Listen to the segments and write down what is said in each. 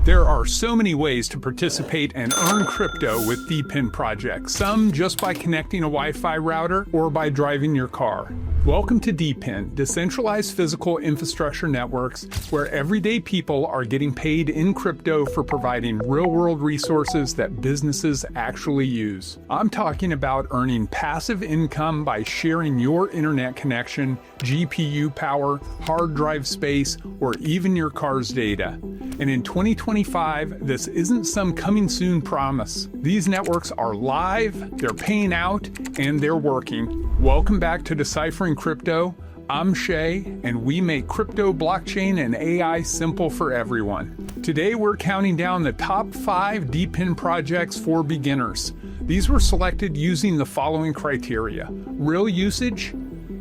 There are so many ways to participate and earn crypto with DePIN projects, some just by connecting a Wi-Fi router or by driving your car. Welcome to DePIN, Decentralized Physical Infrastructure Networks, where everyday people are getting paid in crypto for providing real-world resources that businesses actually use. I'm talking about earning passive income by sharing your internet connection, GPU power, hard drive space, or even your car's data. And in 2025, this isn't some coming soon promise. These networks are live, they're paying out, and they're working. Welcome back to Deciphering Crypto. I'm Shay, and we make crypto, blockchain, and AI simple for everyone. Today, we're counting down the top 5 DePIN projects for beginners. These were selected using the following criteria: real usage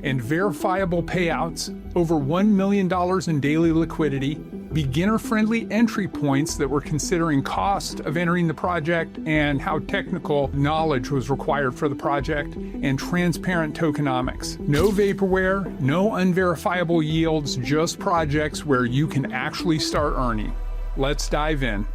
and verifiable payouts, over $1 million in daily liquidity, beginner-friendly entry points that were considering cost of entering the project and how technical knowledge was required for the project, and transparent tokenomics. No vaporware, no unverifiable yields, just projects where you can actually start earning. Let's dive in.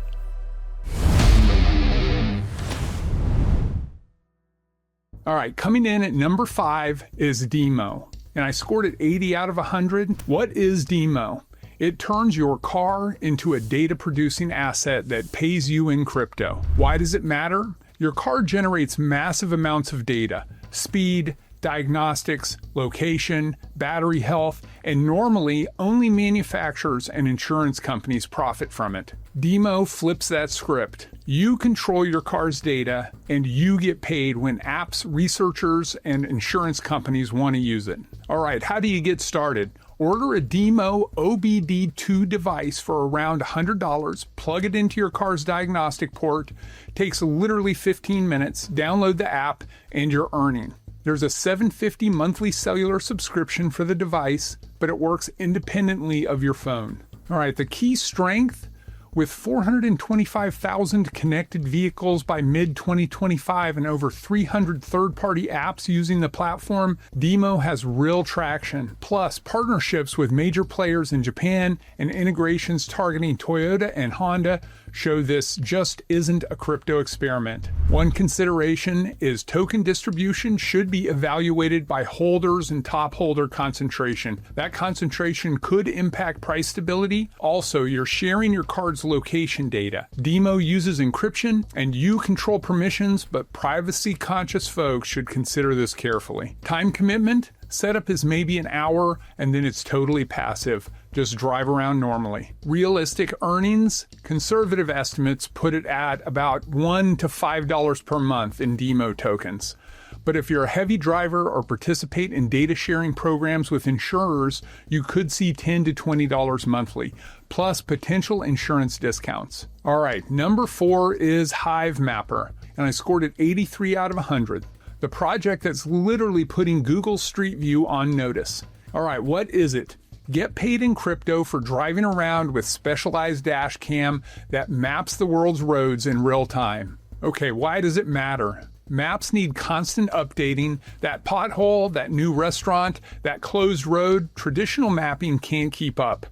All right, coming in at number 5 is DIMO, and I scored it 80 out of 100. What is DIMO? It turns your car into a data-producing asset that pays you in crypto. Why does it matter? Your car generates massive amounts of data: speed, diagnostics, location, battery health, and normally only manufacturers and insurance companies profit from it. DIMO flips that script. You control your car's data, and you get paid when apps, researchers, and insurance companies want to use it. All right, how do you get started? Order a DIMO OBD2 device for around $100, plug it into your car's diagnostic port, takes literally 15 minutes, download the app, and you're earning. There's a $750 monthly cellular subscription for the device, but it works independently of your phone. All right, the key strength: with 425,000 connected vehicles by mid-2025 and over 300 third-party apps using the platform, DIMO has real traction. Plus, partnerships with major players in Japan and integrations targeting Toyota and Honda show this just isn't a crypto experiment. One consideration is token distribution should be evaluated by holders and top holder concentration. That concentration could impact price stability. Also, you're sharing your card's location data. DIMO uses encryption, and you control permissions, but privacy-conscious folks should consider this carefully. Time commitment: setup is maybe an hour, and then it's totally passive. Just drive around normally. Realistic earnings: conservative estimates put it at about $1 to $5 per month in DIMO tokens. But if you're a heavy driver or participate in data sharing programs with insurers, you could see $10 to $20 monthly, plus potential insurance discounts. All right, number 4 is Hivemapper, and I scored it 83 out of 100. The project that's literally putting Google Street View on notice. All right, what is it? Get paid in crypto for driving around with specialized Dashcam that maps the world's roads in real time. Okay, why does it matter? Maps need constant updating. That pothole, that new restaurant, that closed road, traditional mapping can't keep up.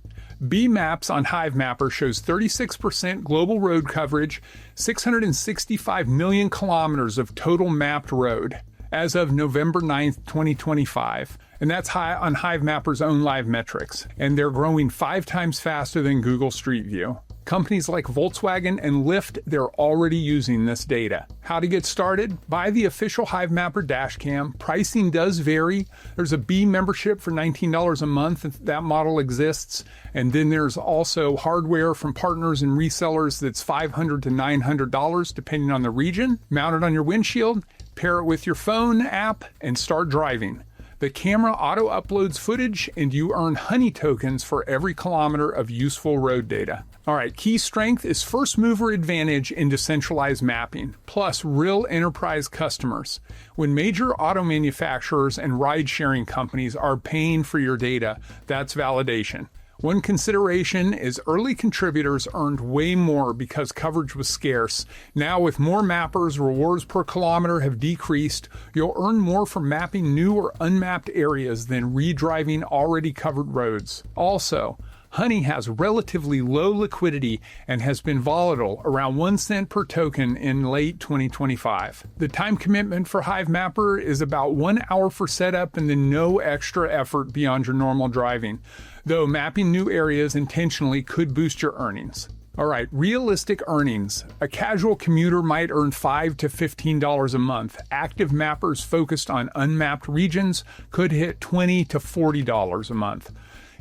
B-Maps on Hivemapper shows 36% global road coverage, 665 million kilometers of total mapped road as of November 9th, 2025. And that's high on Hivemapper's own live metrics. And they're growing 5 times faster than Google Street View. Companies like Volkswagen and Lyft, they're already using this data. How to get started? Buy the official Hivemapper Dashcam. Pricing does vary. There's a B membership for $19 a month if that model exists. And then there's also hardware from partners and resellers that's $500 to $900 depending on the region. Mount it on your windshield, pair it with your phone app, and start driving. The camera auto-uploads footage, and you earn honey tokens for every kilometer of useful road data. All right, key strength is first mover advantage in decentralized mapping, plus real enterprise customers. When major auto manufacturers and ride-sharing companies are paying for your data, that's validation. One consideration is early contributors earned way more because coverage was scarce. Now with more mappers, rewards per kilometer have decreased. You'll earn more for mapping new or unmapped areas than redriving already covered roads. Also, Honey has relatively low liquidity and has been volatile, around 1 cent per token in late 2025. The time commitment for Hivemapper is about 1 hour for setup and then no extra effort beyond your normal driving, though mapping new areas intentionally could boost your earnings. All right, realistic earnings. A casual commuter might earn $5 to $15 a month. Active mappers focused on unmapped regions could hit $20 to $40 a month.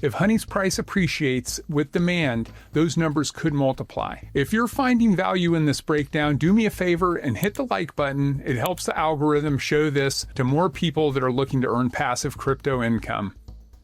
If Honey's price appreciates with demand, those numbers could multiply. If you're finding value in this breakdown, do me a favor and hit the like button. It helps the algorithm show this to more people that are looking to earn passive crypto income.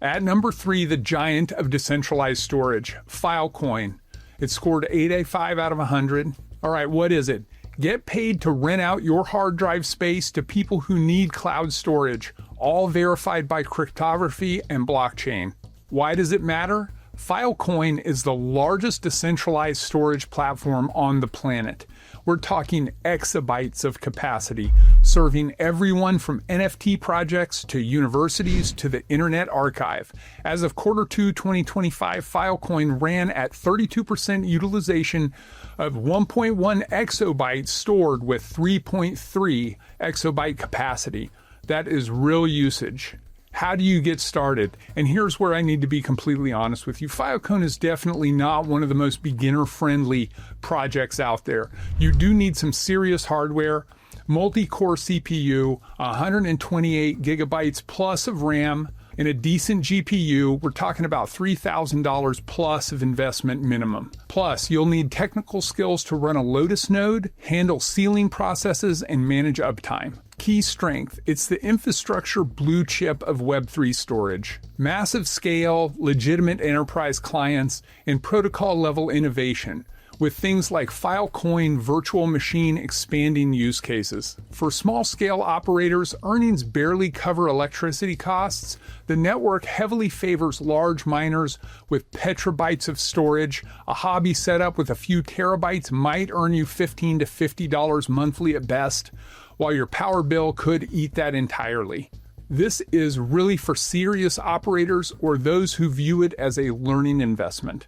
At number 3, the giant of decentralized storage, Filecoin. It scored 8.5 out of 100. All right, what is it? Get paid to rent out your hard drive space to people who need cloud storage, all verified by cryptography and blockchain. Why does it matter? Filecoin is the largest decentralized storage platform on the planet. We're talking exabytes of capacity, serving everyone from NFT projects to universities to the Internet Archive. As of Q2 2025, Filecoin ran at 32% utilization of 1.1 exabytes stored with 3.3 exabyte capacity. That is real usage. How do you get started? And here's where I need to be completely honest with you. Filecoin is definitely not one of the most beginner-friendly projects out there. You do need some serious hardware, multi-core CPU, 128 gigabytes plus of RAM, and a decent GPU. We're talking about $3,000 plus of investment minimum. Plus, you'll need technical skills to run a Lotus node, handle sealing processes, and manage uptime. Key strength, it's the infrastructure blue chip of Web3 storage. Massive scale, legitimate enterprise clients, and protocol level innovation, with things like Filecoin virtual machine expanding use cases. For small scale operators, earnings barely cover electricity costs. The network heavily favors large miners with petabytes of storage. A hobby setup with a few terabytes might earn you $15 to $50 monthly at best, while your power bill could eat that entirely. This is really for serious operators or those who view it as a learning investment.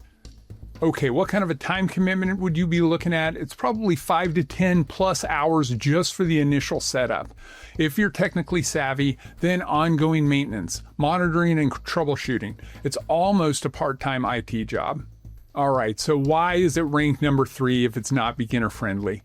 Okay, what kind of a time commitment would you be looking at? It's probably 5 to 10 plus hours just for the initial setup. If you're technically savvy, then ongoing maintenance, monitoring, and troubleshooting. It's almost a part-time IT job. All right, so why is it ranked number 3 if it's not beginner friendly?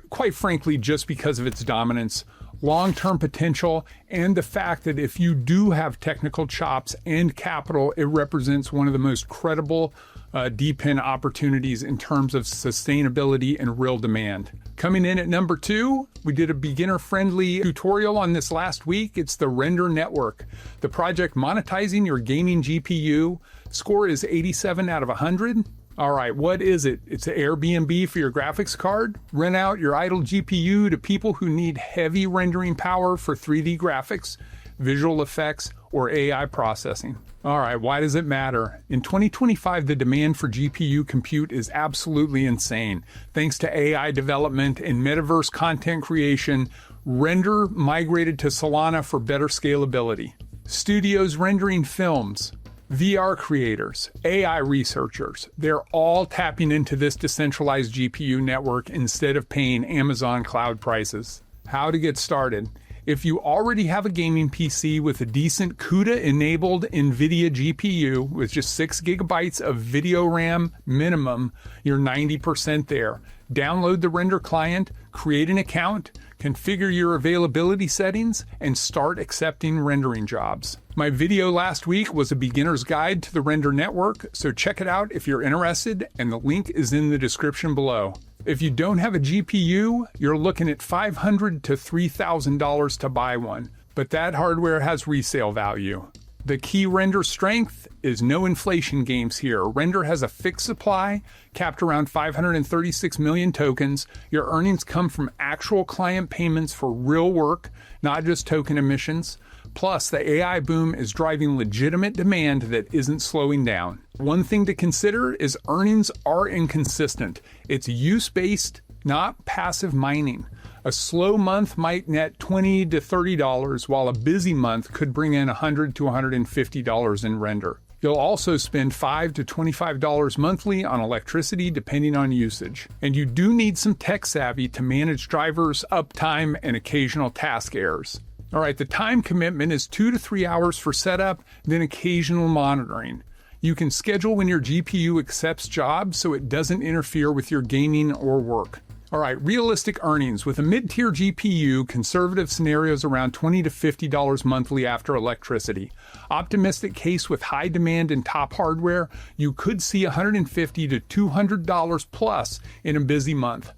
Quite frankly, just because of its dominance, long-term potential, and the fact that if you do have technical chops and capital, it represents one of the most credible DePIN opportunities in terms of sustainability and real demand. Coming in at number 2, we did a beginner-friendly tutorial on this last week. It's the Render Network, the project monetizing your gaming GPU. Score is 87 out of 100. All right, what is it? It's an Airbnb for your graphics card. Rent out your idle GPU to people who need heavy rendering power for 3D graphics, visual effects, or AI processing. All right, why does it matter? In 2025, the demand for GPU compute is absolutely insane. Thanks to AI development and metaverse content creation, Render migrated to Solana for better scalability. Studios rendering films, VR creators, AI researchers, they're all tapping into this decentralized GPU network instead of paying Amazon cloud prices. How to get started? If you already have a gaming PC with a decent CUDA-enabled NVIDIA GPU with just 6 gigabytes of video RAM minimum, you're 90% there. Download the Render client, create an account, configure your availability settings, and start accepting rendering jobs. My video last week was a beginner's guide to the Render Network, so check it out if you're interested, and the link is in the description below. If you don't have a GPU, you're looking at $500 to $3,000 to buy one, but that hardware has resale value. The key Render strength is no inflation games here. Render has a fixed supply, capped around 536 million tokens. Your earnings come from actual client payments for real work, not just token emissions. Plus, the AI boom is driving legitimate demand that isn't slowing down. One thing to consider is earnings are inconsistent. It's use-based, not passive mining. A slow month might net $20 to $30, while a busy month could bring in $100 to $150 in Render. You'll also spend $5 to $25 monthly on electricity depending on usage. And you do need some tech savvy to manage drivers, uptime, and occasional task errors. All right, the time commitment is 2 to 3 hours for setup, then occasional monitoring. You can schedule when your GPU accepts jobs so it doesn't interfere with your gaming or work. All right, realistic earnings. With a mid-tier GPU, conservative scenarios around $20 to $50 monthly after electricity. Optimistic case with high demand and top hardware, you could see $150 to $200 plus in a busy month.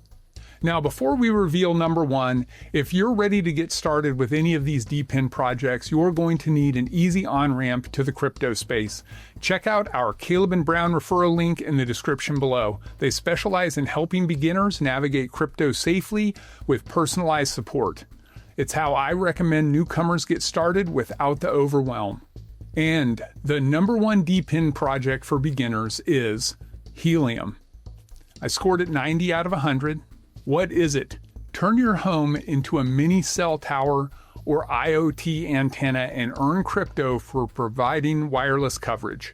Now, before we reveal number one, if you're ready to get started with any of these DePIN projects, you're going to need an easy on-ramp to the crypto space. Check out our Caleb and Brown referral link in the description below. They specialize in helping beginners navigate crypto safely with personalized support. It's how I recommend newcomers get started without the overwhelm. And the number one DePIN project for beginners is Helium. I scored it 90 out of 100. What is it? Turn your home into a mini cell tower or IoT antenna and earn crypto for providing wireless coverage.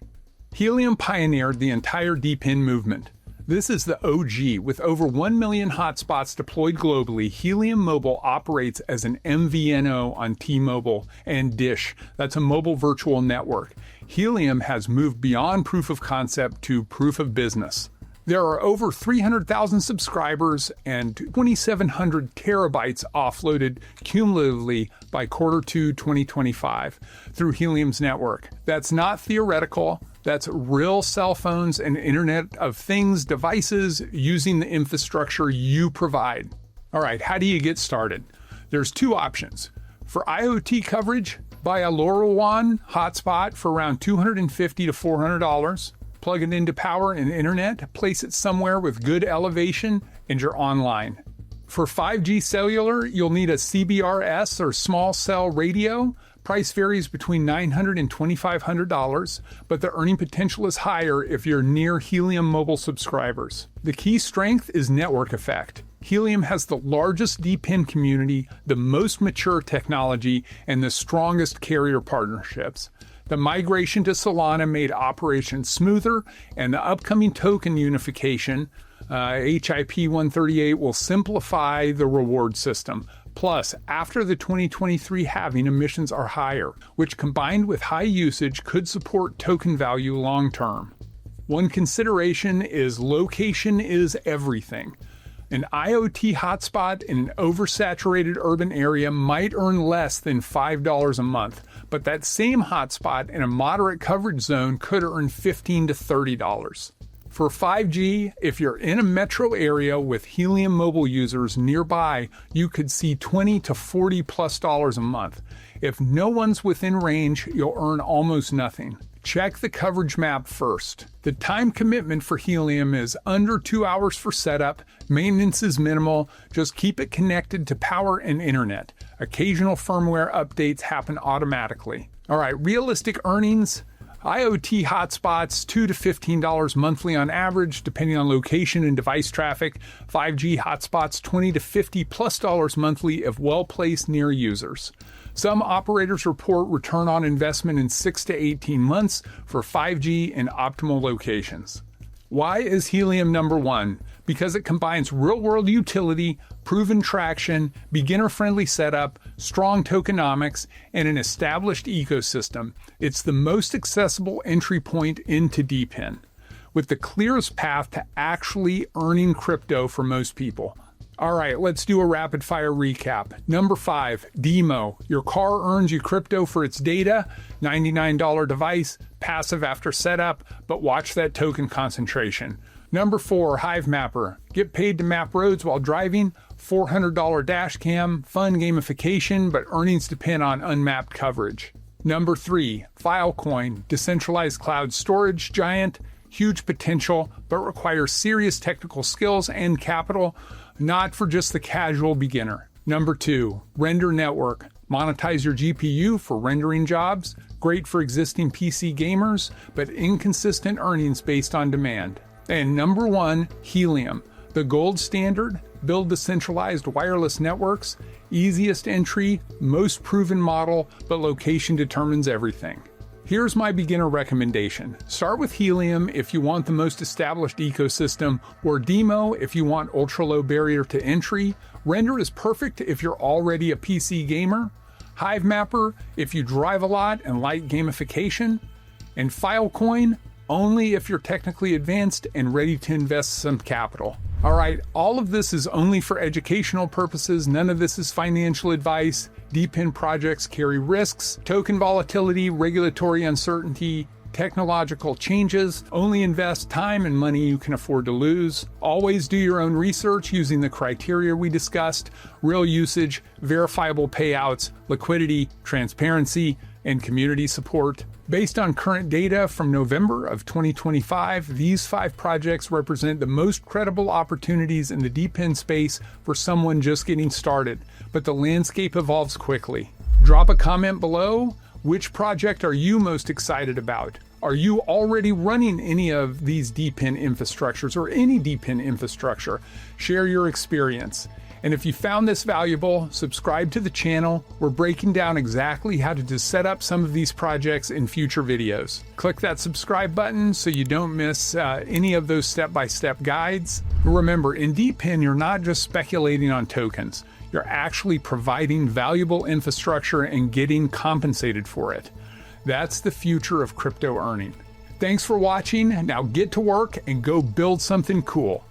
Helium pioneered the entire DePIN movement. This is the OG. With over 1 million hotspots deployed globally, Helium Mobile operates as an MVNO on T-Mobile and Dish. That's a mobile virtual network. Helium has moved beyond proof of concept to proof of business. There are over 300,000 subscribers and 2,700 terabytes offloaded cumulatively by Q2 2025 through Helium's network. That's not theoretical. That's real cell phones and Internet of Things devices using the infrastructure you provide. All right, how do you get started? There's two options. For IoT coverage, buy a LoRaWAN hotspot for around $250 to $400. Plug it into power and internet, place it somewhere with good elevation, and you're online. For 5G cellular, you'll need a CBRS or small cell radio. Price varies between $900 and $2,500, but the earning potential is higher if you're near Helium Mobile subscribers. The key strength is network effect. Helium has the largest DePIN community, the most mature technology, and the strongest carrier partnerships. The migration to Solana made operations smoother, and the upcoming token unification, HIP 138, will simplify the reward system. Plus, after the 2023 halving, emissions are higher, which combined with high usage could support token value long term. One consideration is location is everything. An IoT hotspot in an oversaturated urban area might earn less than $5 a month, but that same hotspot in a moderate coverage zone could earn $15 to $30. For 5G, if you're in a metro area with Helium Mobile users nearby, you could see $20 to $40+ a month. If no one's within range, you'll earn almost nothing. Check the coverage map first. The time commitment for Helium is under 2 hours for setup. Maintenance is minimal. Just keep it connected to power and internet. Occasional firmware updates happen automatically. All right, realistic earnings. IoT hotspots, $2 to $15 monthly on average, depending on location and device traffic. 5G hotspots, $20 to $50+ monthly if well placed near users. Some operators report return on investment in 6 to 18 months for 5G in optimal locations. Why is Helium number one? Because it combines real-world utility, proven traction, beginner-friendly setup, strong tokenomics, and an established ecosystem. It's the most accessible entry point into DePIN, with the clearest path to actually earning crypto for most people. All right, let's do a rapid-fire recap. Number 5, DIMO. Your car earns you crypto for its data, $99 device, passive after setup, but watch that token concentration. Number 4, Hivemapper. Get paid to map roads while driving, $400 Dashcam, fun gamification, but earnings depend on unmapped coverage. Number 3, Filecoin. Decentralized cloud storage giant, huge potential, but requires serious technical skills and capital, not for just the casual beginner. Number 2, Render Network. Monetize your GPU for rendering jobs, great for existing PC gamers, but inconsistent earnings based on demand. And number 1, Helium. The gold standard, build decentralized wireless networks, easiest entry, most proven model, but location determines everything. Here's my beginner recommendation. Start with Helium if you want the most established ecosystem, or DIMO if you want ultra-low barrier to entry. Render is perfect if you're already a PC gamer. Hivemapper if you drive a lot and like gamification. And Filecoin only if you're technically advanced and ready to invest some capital. All right, all of this is only for educational purposes. None of this is financial advice. DePIN projects carry risks, token volatility, regulatory uncertainty, technological changes. Only invest time and money you can afford to lose. Always do your own research using the criteria we discussed: real usage, verifiable payouts, liquidity, transparency, and community support. Based on current data from November of 2025, these 5 projects represent the most credible opportunities in the DePIN space for someone just getting started, but the landscape evolves quickly. Drop a comment below. Which project are you most excited about? Are you already running any of these DePIN infrastructures or any DePIN infrastructure? Share your experience. And if you found this valuable, subscribe to the channel. We're breaking down exactly how to set up some of these projects in future videos. Click that subscribe button so you don't miss any of those step-by-step guides. Remember, in DePIN, you're not just speculating on tokens. You're actually providing valuable infrastructure and getting compensated for it. That's the future of crypto earning. Thanks for watching. Now get to work and go build something cool.